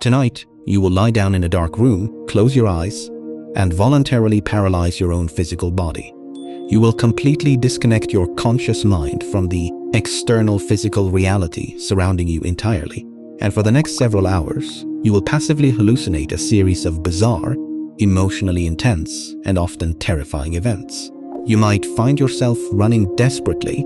Tonight, you will lie down in a dark room, close your eyes, and voluntarily paralyze your own physical body. You will completely disconnect your conscious mind from the external physical reality surrounding you entirely. And for the next several hours, you will passively hallucinate a series of bizarre, emotionally intense, and often terrifying events. You might find yourself running desperately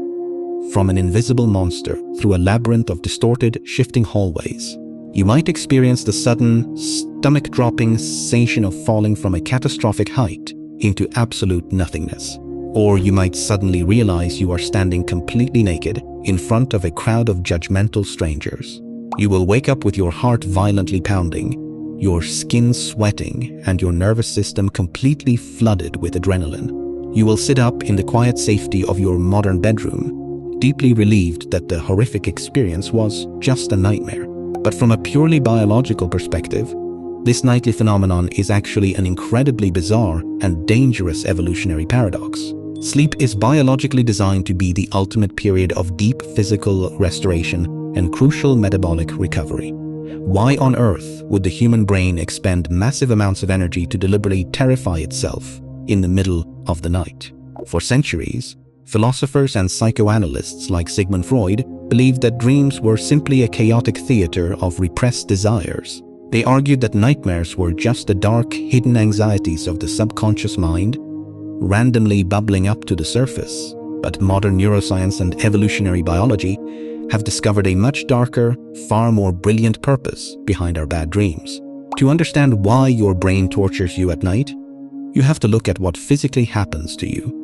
from an invisible monster through a labyrinth of distorted, shifting hallways. You might experience the sudden, stomach-dropping sensation of falling from a catastrophic height into absolute nothingness. Or you might suddenly realize you are standing completely naked in front of a crowd of judgmental strangers. You will wake up with your heart violently pounding, your skin sweating, and your nervous system completely flooded with adrenaline. You will sit up in the quiet safety of your modern bedroom, deeply relieved that the horrific experience was just a nightmare. But from a purely biological perspective, this nightly phenomenon is actually an incredibly bizarre and dangerous evolutionary paradox. Sleep is biologically designed to be the ultimate period of deep physical restoration and crucial metabolic recovery. Why on earth would the human brain expend massive amounts of energy to deliberately terrify itself in the middle of the night? For centuries, philosophers and psychoanalysts like Sigmund Freud believed that dreams were simply a chaotic theater of repressed desires. They argued that nightmares were just the dark, hidden anxieties of the subconscious mind, randomly bubbling up to the surface. But modern neuroscience and evolutionary biology have discovered a much darker, far more brilliant purpose behind our bad dreams. To understand why your brain tortures you at night, you have to look at what physically happens to you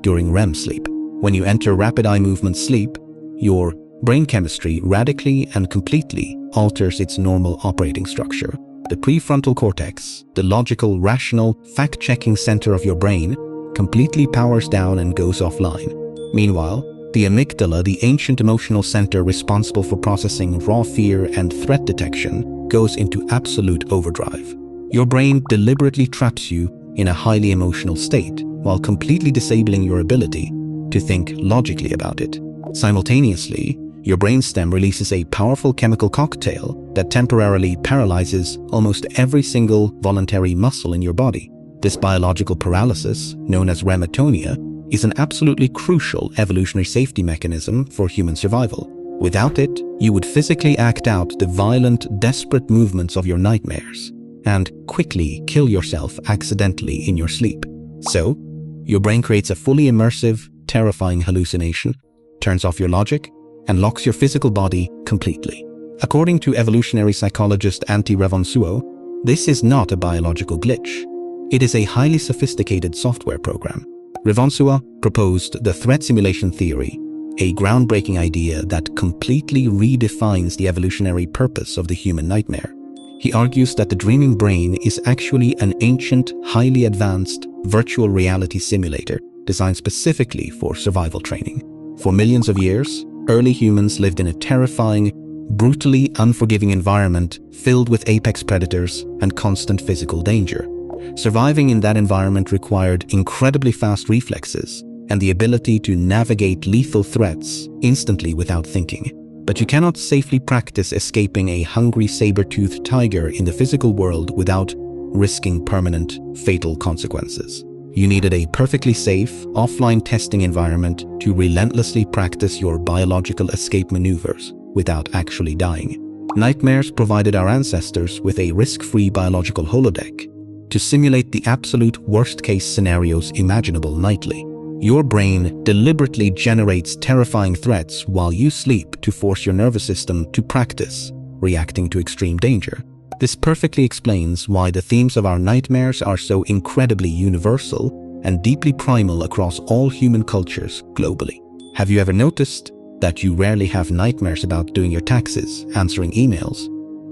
during REM sleep. When you enter rapid eye movement sleep, your brain chemistry radically and completely alters its normal operating structure. The prefrontal cortex, the logical, rational, fact-checking center of your brain, completely powers down and goes offline. Meanwhile, the amygdala, the ancient emotional center responsible for processing raw fear and threat detection, goes into absolute overdrive. Your brain deliberately traps you in a highly emotional state while completely disabling your ability to think logically about it. Simultaneously, your brainstem releases a powerful chemical cocktail that temporarily paralyzes almost every single voluntary muscle in your body. This biological paralysis, known as rematonia, is an absolutely crucial evolutionary safety mechanism for human survival. Without it, you would physically act out the violent, desperate movements of your nightmares and quickly kill yourself accidentally in your sleep. So, your brain creates a fully immersive, terrifying hallucination, turns off your logic, and locks your physical body completely. According to evolutionary psychologist Antti Revonsuo, this is not a biological glitch. It is a highly sophisticated software program. Revonsuo proposed the threat simulation theory, a groundbreaking idea that completely redefines the evolutionary purpose of the human nightmare. He argues that the dreaming brain is actually an ancient, highly advanced virtual reality simulator designed specifically for survival training. For millions of years, early humans lived in a terrifying, brutally unforgiving environment filled with apex predators and constant physical danger. Surviving in that environment required incredibly fast reflexes and the ability to navigate lethal threats instantly without thinking. But you cannot safely practice escaping a hungry saber-toothed tiger in the physical world without risking permanent, fatal consequences. You needed a perfectly safe, offline testing environment to relentlessly practice your biological escape maneuvers without actually dying. Nightmares provided our ancestors with a risk-free biological holodeck to simulate the absolute worst-case scenarios imaginable nightly. Your brain deliberately generates terrifying threats while you sleep to force your nervous system to practice reacting to extreme danger. This perfectly explains why the themes of our nightmares are so incredibly universal and deeply primal across all human cultures globally. Have you ever noticed that you rarely have nightmares about doing your taxes, answering emails,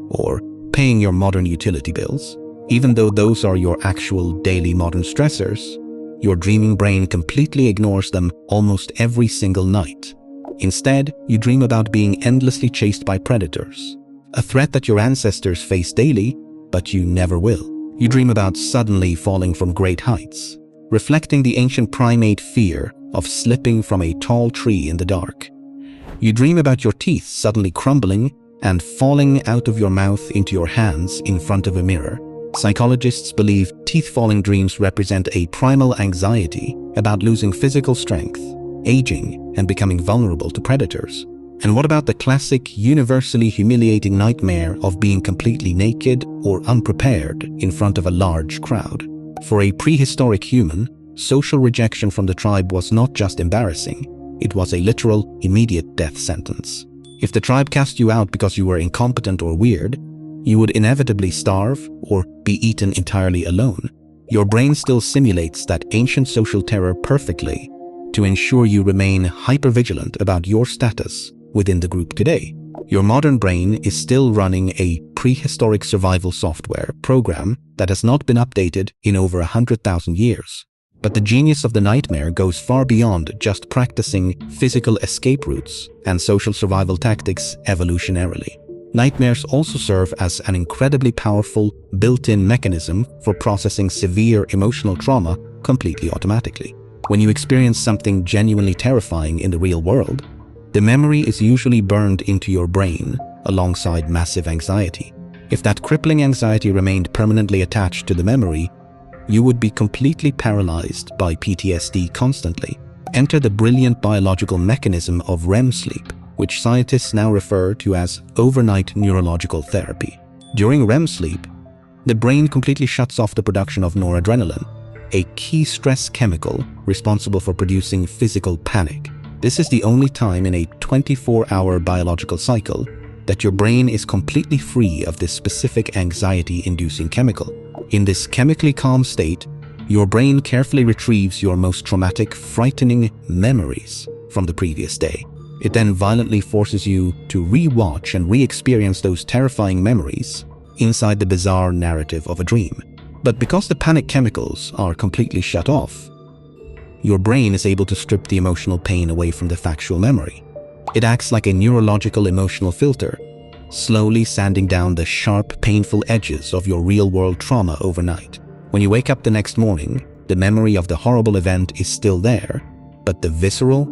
or paying your modern utility bills? Even though those are your actual daily modern stressors, your dreaming brain completely ignores them almost every single night. Instead, you dream about being endlessly chased by predators, a threat that your ancestors face daily, but you never will. You dream about suddenly falling from great heights, reflecting the ancient primate fear of slipping from a tall tree in the dark. You dream about your teeth suddenly crumbling and falling out of your mouth into your hands in front of a mirror. Psychologists believe teeth-falling dreams represent a primal anxiety about losing physical strength, aging, and becoming vulnerable to predators. And what about the classic, universally humiliating nightmare of being completely naked or unprepared in front of a large crowd? For a prehistoric human, social rejection from the tribe was not just embarrassing, it was a literal, immediate death sentence. If the tribe cast you out because you were incompetent or weird, you would inevitably starve or be eaten entirely alone. Your brain still simulates that ancient social terror perfectly to ensure you remain hypervigilant about your status within the group today. Your modern brain is still running a prehistoric survival software program that has not been updated in over 100,000 years. But the genius of the nightmare goes far beyond just practicing physical escape routes and social survival tactics evolutionarily. Nightmares also serve as an incredibly powerful built-in mechanism for processing severe emotional trauma completely automatically. When you experience something genuinely terrifying in the real world, the memory is usually burned into your brain alongside massive anxiety. If that crippling anxiety remained permanently attached to the memory, you would be completely paralyzed by PTSD constantly. Enter the brilliant biological mechanism of REM sleep, which scientists now refer to as overnight neurological therapy. During REM sleep, the brain completely shuts off the production of noradrenaline, a key stress chemical responsible for producing physical panic. This is the only time in a 24-hour biological cycle that your brain is completely free of this specific anxiety-inducing chemical. In this chemically calm state, your brain carefully retrieves your most traumatic, frightening memories from the previous day. It then violently forces you to re-watch and re-experience those terrifying memories inside the bizarre narrative of a dream. But because the panic chemicals are completely shut off, your brain is able to strip the emotional pain away from the factual memory. It acts like a neurological emotional filter, slowly sanding down the sharp, painful edges of your real-world trauma overnight. When you wake up the next morning, the memory of the horrible event is still there, but the visceral,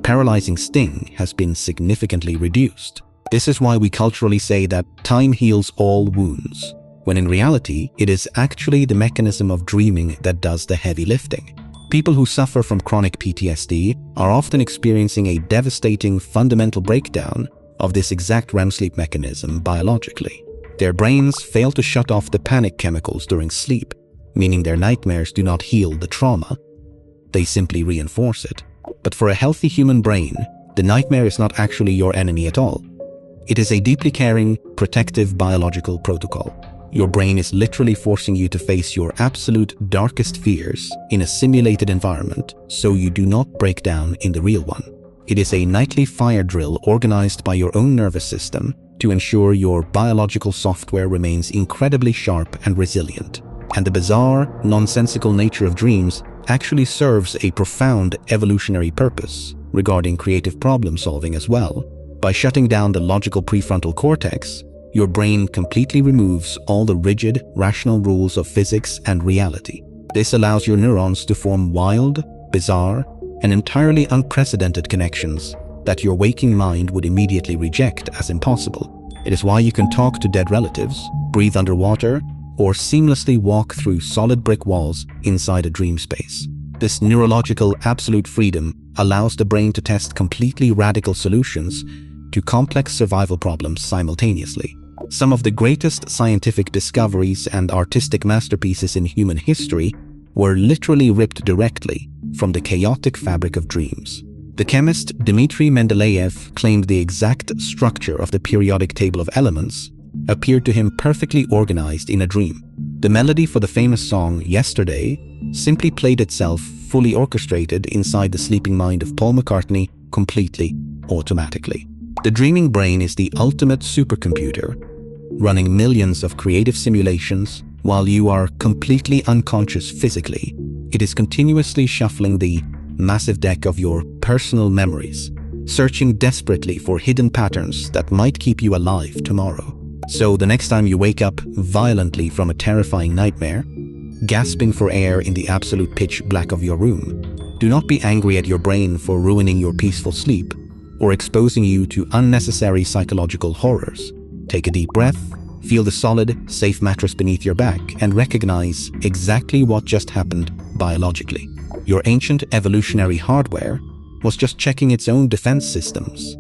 paralyzing sting has been significantly reduced. This is why we culturally say that time heals all wounds, when in reality, it is actually the mechanism of dreaming that does the heavy lifting. People who suffer from chronic PTSD are often experiencing a devastating fundamental breakdown of this exact REM sleep mechanism biologically. Their brains fail to shut off the panic chemicals during sleep, meaning their nightmares do not heal the trauma, they simply reinforce it. But for a healthy human brain, the nightmare is not actually your enemy at all. It is a deeply caring, protective biological protocol. Your brain is literally forcing you to face your absolute darkest fears in a simulated environment so you do not break down in the real one. It is a nightly fire drill organized by your own nervous system to ensure your biological software remains incredibly sharp and resilient. And the bizarre, nonsensical nature of dreams actually serves a profound evolutionary purpose regarding creative problem solving as well. By shutting down the logical prefrontal cortex, your brain completely removes all the rigid, rational rules of physics and reality. This allows your neurons to form wild, bizarre, and entirely unprecedented connections that your waking mind would immediately reject as impossible. It is why you can talk to dead relatives, breathe underwater, or seamlessly walk through solid brick walls inside a dream space. This neurological absolute freedom allows the brain to test completely radical solutions to complex survival problems simultaneously. Some of the greatest scientific discoveries and artistic masterpieces in human history were literally ripped directly from the chaotic fabric of dreams. The chemist Dmitri Mendeleev claimed the exact structure of the periodic table of elements appeared to him perfectly organized in a dream. The melody for the famous song Yesterday simply played itself fully orchestrated inside the sleeping mind of Paul McCartney completely automatically. The dreaming brain is the ultimate supercomputer, running millions of creative simulations while you are completely unconscious physically. It is continuously shuffling the massive deck of your personal memories, searching desperately for hidden patterns that might keep you alive tomorrow. So the next time you wake up violently from a terrifying nightmare, gasping for air in the absolute pitch black of your room, do not be angry at your brain for ruining your peaceful sleep or exposing you to unnecessary psychological horrors. Take a deep breath, feel the solid, safe mattress beneath your back, and recognize exactly what just happened biologically. Your ancient evolutionary hardware was just checking its own defense systems,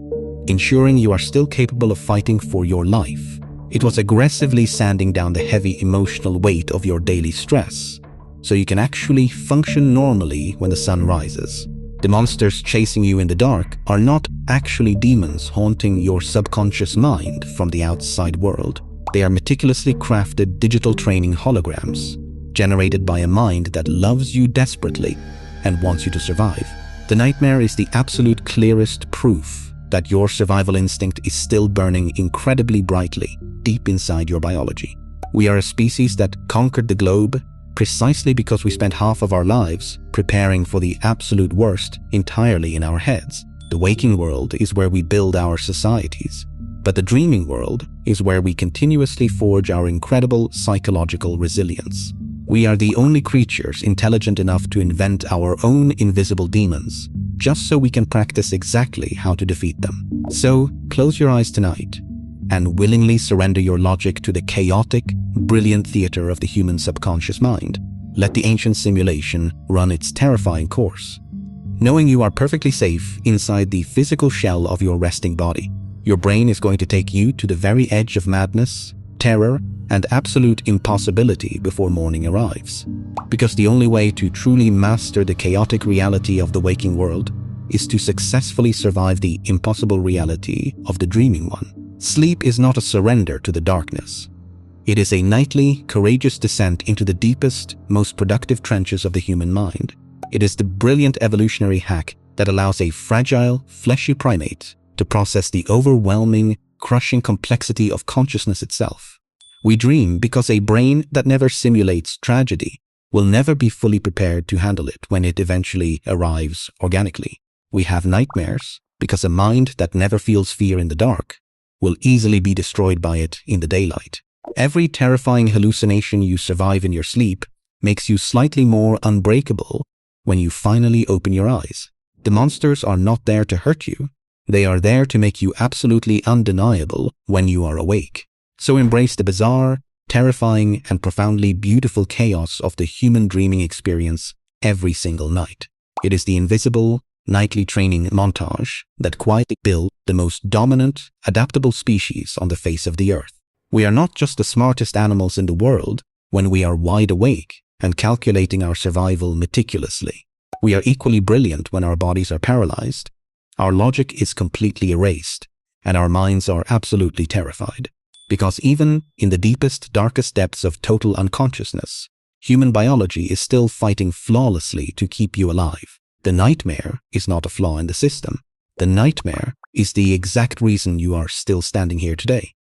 ensuring you are still capable of fighting for your life. It was aggressively sanding down the heavy emotional weight of your daily stress, so you can actually function normally when the sun rises. The monsters chasing you in the dark are not actually demons haunting your subconscious mind from the outside world. They are meticulously crafted digital training holograms, generated by a mind that loves you desperately and wants you to survive. The nightmare is the absolute clearest proof that your survival instinct is still burning incredibly brightly deep inside your biology. We are a species that conquered the globe precisely because we spent half of our lives preparing for the absolute worst entirely in our heads. The waking world is where we build our societies, but the dreaming world is where we continuously forge our incredible psychological resilience. We are the only creatures intelligent enough to invent our own invisible demons, just so we can practice exactly how to defeat them. So, close your eyes tonight and willingly surrender your logic to the chaotic, brilliant theater of the human subconscious mind. Let the ancient simulation run its terrifying course. Knowing you are perfectly safe inside the physical shell of your resting body, your brain is going to take you to the very edge of madness, terror, and absolute impossibility before morning arrives. Because the only way to truly master the chaotic reality of the waking world is to successfully survive the impossible reality of the dreaming one. Sleep is not a surrender to the darkness. It is a nightly, courageous descent into the deepest, most productive trenches of the human mind. It is the brilliant evolutionary hack that allows a fragile, fleshy primate to process the overwhelming, crushing complexity of consciousness itself. We dream because a brain that never simulates tragedy will never be fully prepared to handle it when it eventually arrives organically. We have nightmares because a mind that never feels fear in the dark will easily be destroyed by it in the daylight. Every terrifying hallucination you survive in your sleep makes you slightly more unbreakable when you finally open your eyes. The monsters are not there to hurt you. They are there to make you absolutely undeniable when you are awake. So embrace the bizarre, terrifying, and profoundly beautiful chaos of the human dreaming experience every single night. It is the invisible, nightly training montage that quietly built the most dominant, adaptable species on the face of the earth. We are not just the smartest animals in the world when we are wide awake and calculating our survival meticulously. We are equally brilliant when our bodies are paralyzed, our logic is completely erased, and our minds are absolutely terrified. Because even in the deepest, darkest depths of total unconsciousness, human biology is still fighting flawlessly to keep you alive. The nightmare is not a flaw in the system. The nightmare is the exact reason you are still standing here today.